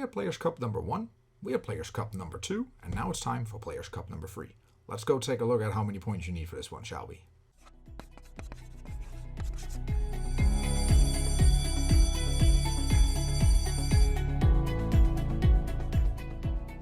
had Players' Cup number 1, we had Players' Cup number 2, and now it's time for Players' Cup number 3. Let's go take a look at how many points you need for this one, shall we?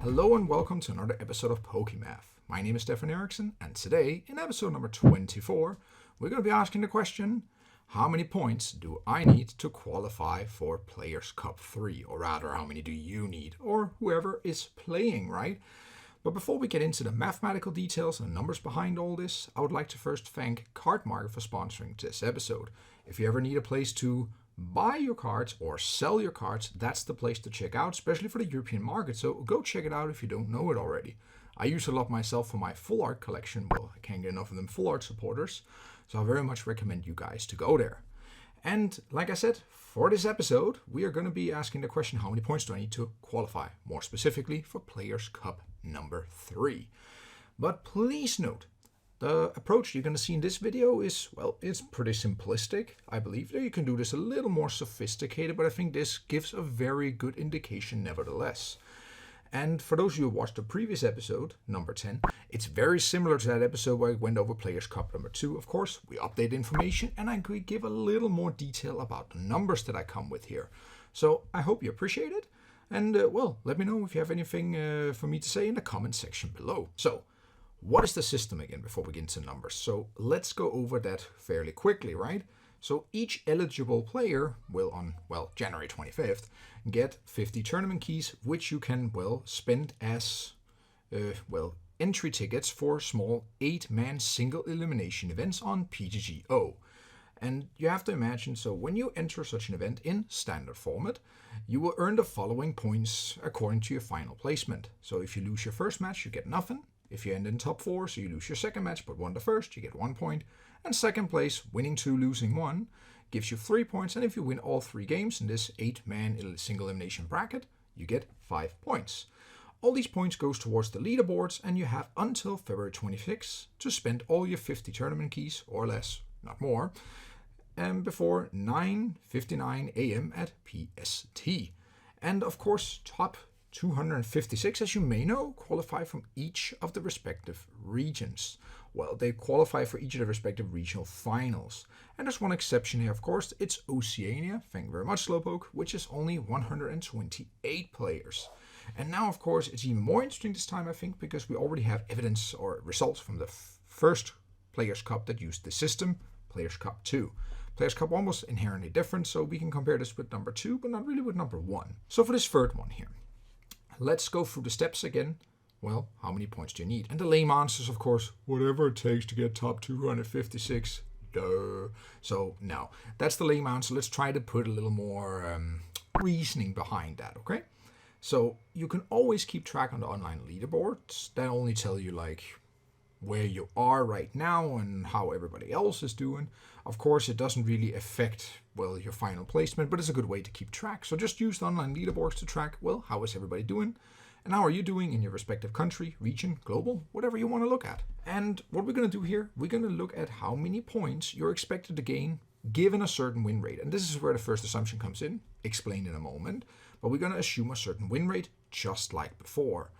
Hello and welcome to another episode of Pokémath. My name is Stefan Eriksson, and today, in episode number 24, we're going to be asking the question, how many points do I need to qualify for Players' Cup 3? Or rather, how many do you need? Or whoever is playing, right? But before we get into the mathematical details and numbers behind all this, I would like to first thank Cardmarket for sponsoring this episode. If you ever need a place to buy your cards or sell your cards, that's the place to check out, especially for the European market. So go check it out if you don't know it already. I use a lot myself for my full art collection. Well, I can't get enough of them full art supporters. So I very much recommend you guys to go there. And like I said, for this episode, we are going to be asking the question, how many points do I need to qualify? More specifically for Players' Cup number 3. But please note, the approach you're going to see in this video is, well, it's pretty simplistic. I believe that you can do this a little more sophisticated, but I think this gives a very good indication nevertheless. And for those of you who watched the previous episode, number 10, it's very similar to that episode where I went over Players' Cup number 2. Of course, we update information and I could give a little more detail about the numbers that I come with here. So I hope you appreciate it. And well, let me know if you have anything for me to say in the comment section below. So, what is the system again before we get into numbers? So let's go over that fairly quickly, right? So each eligible player will on, well, January 25th, get 50 tournament keys, which you can, well, spend as, entry tickets for small 8-man single elimination events on PGGO. And you have to imagine, so when you enter such an event in standard format, you will earn the following points according to your final placement. So if you lose your first match, you get nothing. If you end in top 4, so you lose your second match but won the first, you get 1 point. And second place, winning 2, losing 1, gives you 3 points. And if you win all 3 games in this 8-man single elimination bracket, you get 5 points. All these points goes towards the leaderboards, and you have until February 26th to spend all your 50 tournament keys, or less, not more, before 9:59 a.m. at PST. And of course, top 256, as you may know, qualify from each of the respective regions. Well, they qualify for each of the respective regional finals. And there's one exception here, of course, it's Oceania, thank you very much Slowpoke, which is only 128 players. And now, of course, it's even more interesting this time, I think, because we already have evidence or results from the first Players' Cup that used the system, Players' Cup 2. Players' Cup 1 was inherently different, so we can compare this with number 2, but not really with number 1. So for this third one here, let's go through the steps again. Well, how many points do you need? And the lame answer is, of course, whatever it takes to get top 256. Duh. So, no, that's the lame answer. Let's try to put a little more reasoning behind that, okay? So, you can always keep track on the online leaderboards. That only tell you, like, where you are right now and how everybody else is doing. Of course, it doesn't really affect, well, your final placement, but it's a good way to keep track. So just use the online leaderboards to track, well, how is everybody doing? And how are you doing in your respective country, region, global, whatever you want to look at. And what we're going to do here, we're going to look at how many points you're expected to gain given a certain win rate. And this is where the first assumption comes in, explained in a moment. But we're going to assume a certain win rate, just like before.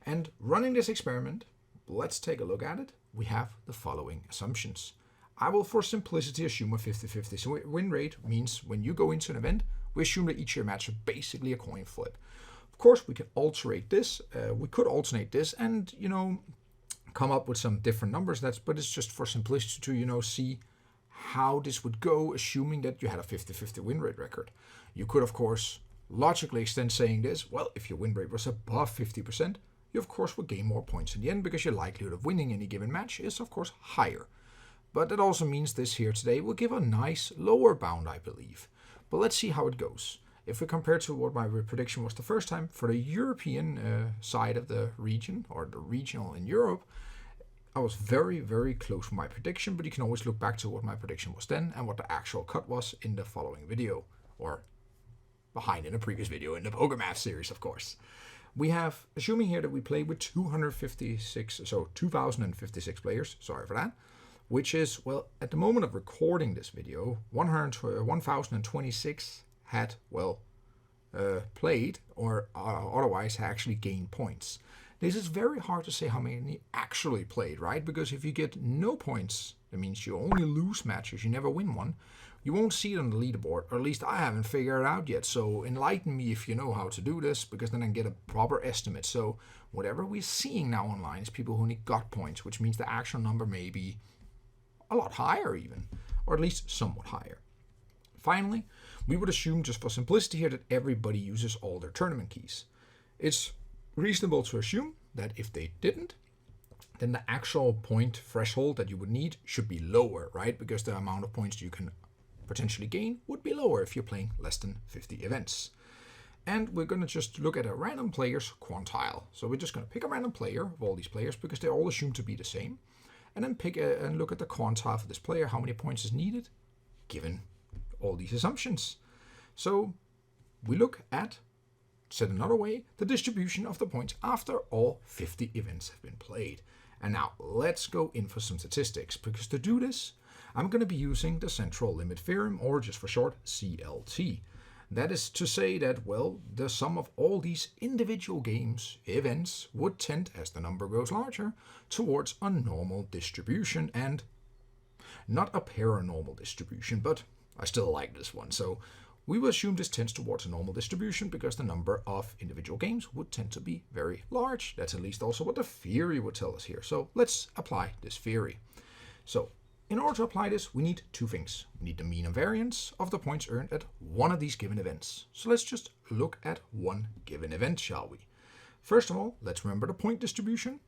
And running this experiment, let's take a look at it. We have the following assumptions. I will, for simplicity, assume a 50-50. So win rate means when you go into an event, we assume that each of your matches are basically a coin flip. Of course, we can alternate this. We could alternate this and, come up with some different numbers. But it's just for simplicity to, see how this would go, assuming that you had a 50-50 win rate record. You could, of course, logically extend saying this. Well, if your win rate was above 50%, you, of course, would gain more points in the end because your likelihood of winning any given match is, of course, higher. But that also means this here today will give a nice lower bound, I believe. But let's see how it goes. If we compare to what my prediction was the first time, for the European side of the region, or the regional in Europe, I was very, very close to my prediction, but you can always look back to what my prediction was then and what the actual cut was in the following video, or behind in a previous video in the Pokémath series, of course. We have, assuming here that we play with 2,056 players, sorry for that, which is, well, at the moment of recording this video, 1,026 had, well, played or otherwise actually gained points. This is very hard to say how many actually played, right? Because if you get no points, that means you only lose matches, you never win one. You won't see it on the leaderboard, or at least I haven't figured it out yet. So enlighten me if you know how to do this, because then I can get a proper estimate. So whatever we're seeing now online is people who only got points, which means the actual number may be a lot higher even, or at least somewhat higher. Finally, we would assume, just for simplicity here, that everybody uses all their tournament keys. It's reasonable to assume that if they didn't, then the actual point threshold that you would need should be lower, right? Because the amount of points you can potentially gain would be lower if you're playing less than 50 events. And we're going to just look at a random player's quantile. So we're just going to pick a random player of all these players because they're all assumed to be the same. And then and look at the quantile for this player, how many points is needed, given all these assumptions. So we look at, said another way, the distribution of the points after all 50 events have been played. And now let's go in for some statistics, because to do this, I'm going to be using the central limit theorem, or just for short, CLT. That is to say that, well, the sum of all these individual events, would tend, as the number grows larger, towards a normal distribution, and not a paranormal distribution, but I still like this one. So we will assume this tends towards a normal distribution because the number of individual games would tend to be very large. That's at least also what the theory would tell us here. So let's apply this theory. So in order to apply this, we need two things. We need the mean and variance of the points earned at one of these given events. So let's just look at one given event, shall we? First of all, let's remember the point distribution.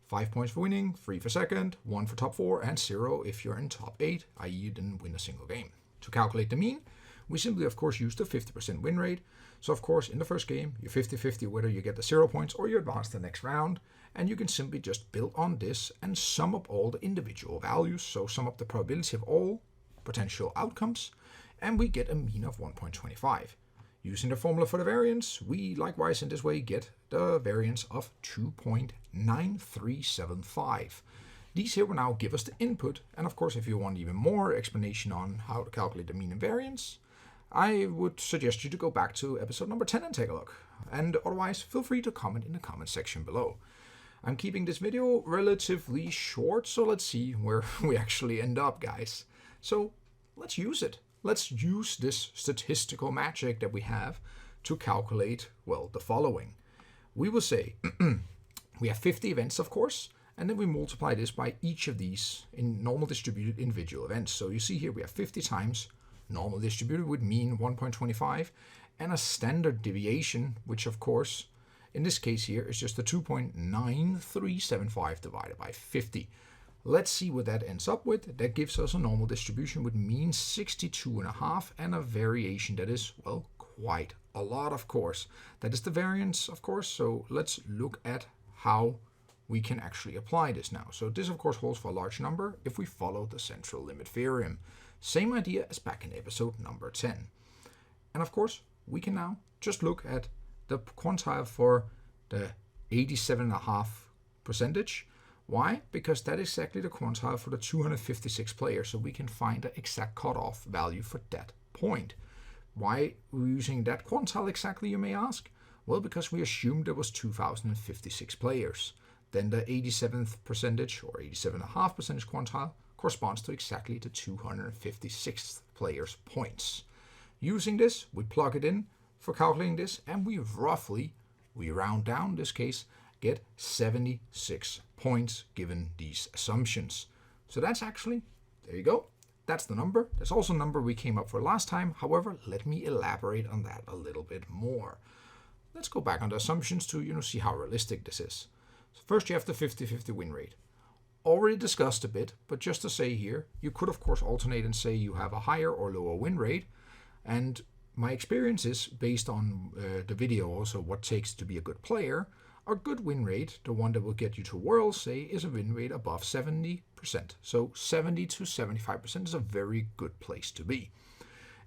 5 points for winning, 3 for second, 1 for top 4, and 0 if you're in top 8, i.e. you didn't win a single game. To calculate the mean, we simply, of course, use the 50% win rate. So, of course, in the first game, you're 50-50 whether you get the 0 points or you advance to the next round. And you can simply just build on this and sum up all the individual values. So sum up the probability of all potential outcomes, and we get a mean of 1.25. Using the formula for the variance, we likewise in this way get the variance of 2.9375. These here will now give us the input, and of course if you want even more explanation on how to calculate the mean and variance, I would suggest you to go back to episode number 10 and take a look. And otherwise, feel free to comment in the comment section below. I'm keeping this video relatively short, so let's see where we actually end up, guys. So let's use it. Let's use this statistical magic that we have to calculate, well, the following. We will say we have 50 events, of course, and then we multiply this by each of these in normal distributed individual events. So you see here we have 50 times normal distributed would mean 1.25, and a standard deviation, which of course in this case here is just the 2.9375 divided by 50. Let's see what that ends up with. That gives us a normal distribution with mean 62.5 and a variation that is, well, quite a lot, of course. That is the variance, of course. So let's look at how we can actually apply this now. So this, of course, holds for a large number if we follow the central limit theorem. Same idea as back in episode number 10. And of course, we can now just look at the quantile for the 87.5%. Why? Because that is exactly the quantile for the 256 players, so we can find the exact cutoff value for that point. Why are we using that quantile exactly, you may ask? Well, because we assumed there was 2,056 players. Then the 87th percentage or 87.5% quantile corresponds to exactly the 256th player's points. Using this, we plug it in for calculating this, and we round down, in this case, get 76 points given these assumptions. So that's actually, there you go, that's the number. That's also a number we came up for last time. However, let me elaborate on that a little bit more. Let's go back on the assumptions to see how realistic this is. So first you have the 50-50 win rate. Already discussed a bit, but just to say here, you could of course alternate and say you have a higher or lower win rate, and my experience is, based on the video also, what takes to be a good player, a good win rate, the one that will get you to Worlds, say, is a win rate above 70%. So 70 to 75% is a very good place to be.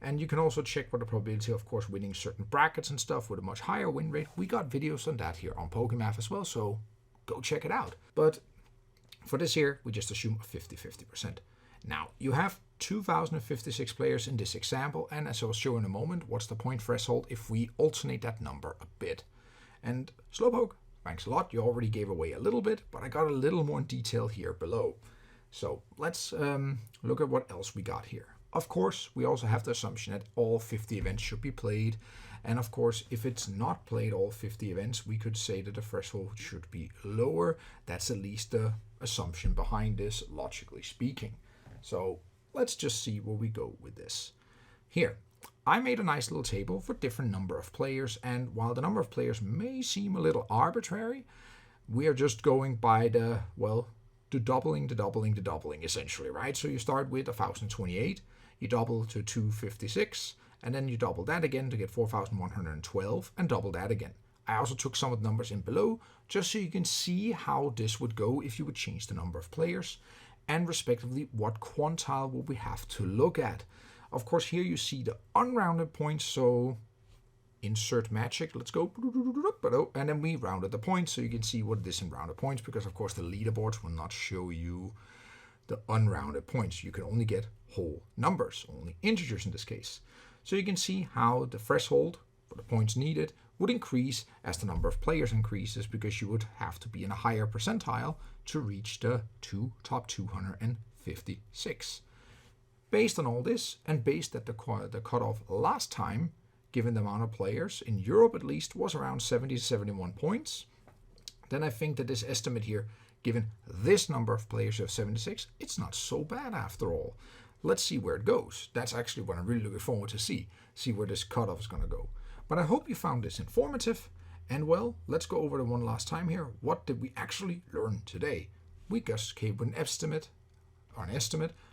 And you can also check what the probability, of course, winning certain brackets and stuff with a much higher win rate. We got videos on that here on Pokémath as well, so go check it out. But for this here, we just assume a 50-50%. Now, you have 2,056 players in this example, and as I'll show in a moment, what's the point threshold if we alternate that number a bit. And Slowpoke, thanks a lot, you already gave away a little bit, but I got a little more detail here below. So let's look at what else we got here. Of course, we also have the assumption that all 50 events should be played. And of course, if it's not played all 50 events, we could say that the threshold should be lower. That's at least the assumption behind this, logically speaking. So let's just see where we go with this. Here, I made a nice little table for different number of players. And while the number of players may seem a little arbitrary, we are just going by the doubling, essentially, right? So you start with 1,028, you double to 256, and then you double that again to get 4,112, and double that again. I also took some of the numbers in below, just so you can see how this would go if you would change the number of players, and respectively, what quantile would we have to look at. Of course, here you see the unrounded points, so insert magic, let's go, and then we rounded the points, so you can see what it is in rounded points, because of course the leaderboards will not show you the unrounded points. You can only get whole numbers, only integers in this case. So you can see how the threshold for the points needed would increase as the number of players increases, because you would have to be in a higher percentile to reach the top 256. Based on all this, and based that the cutoff last time, given the amount of players, in Europe at least, was around 70 to 71 points, then I think that this estimate here, given this number of players of 76, it's not so bad after all. Let's see where it goes. That's actually what I'm really looking forward to see where this cutoff is going to go. But I hope you found this informative. And well, let's go over it one last time here. What did we actually learn today? We just came with an estimate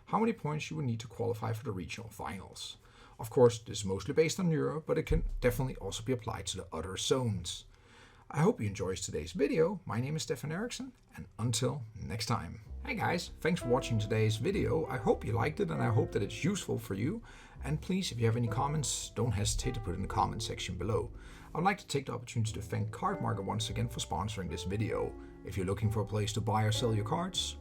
how many points you would need to qualify for the regional finals. Of course, this is mostly based on Europe, but it can definitely also be applied to the other zones. I hope you enjoyed today's video. My name is Stefan Eriksson, and until next time. Hey guys, thanks for watching today's video. I hope you liked it, and I hope that it's useful for you. And please, if you have any comments, don't hesitate to put it in the comment section below. I would like to take the opportunity to thank Cardmarket once again for sponsoring this video. If you're looking for a place to buy or sell your cards,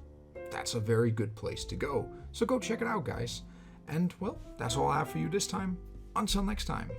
that's a very good place to go. So go check it out, guys. And well, that's all I have for you this time. Until next time.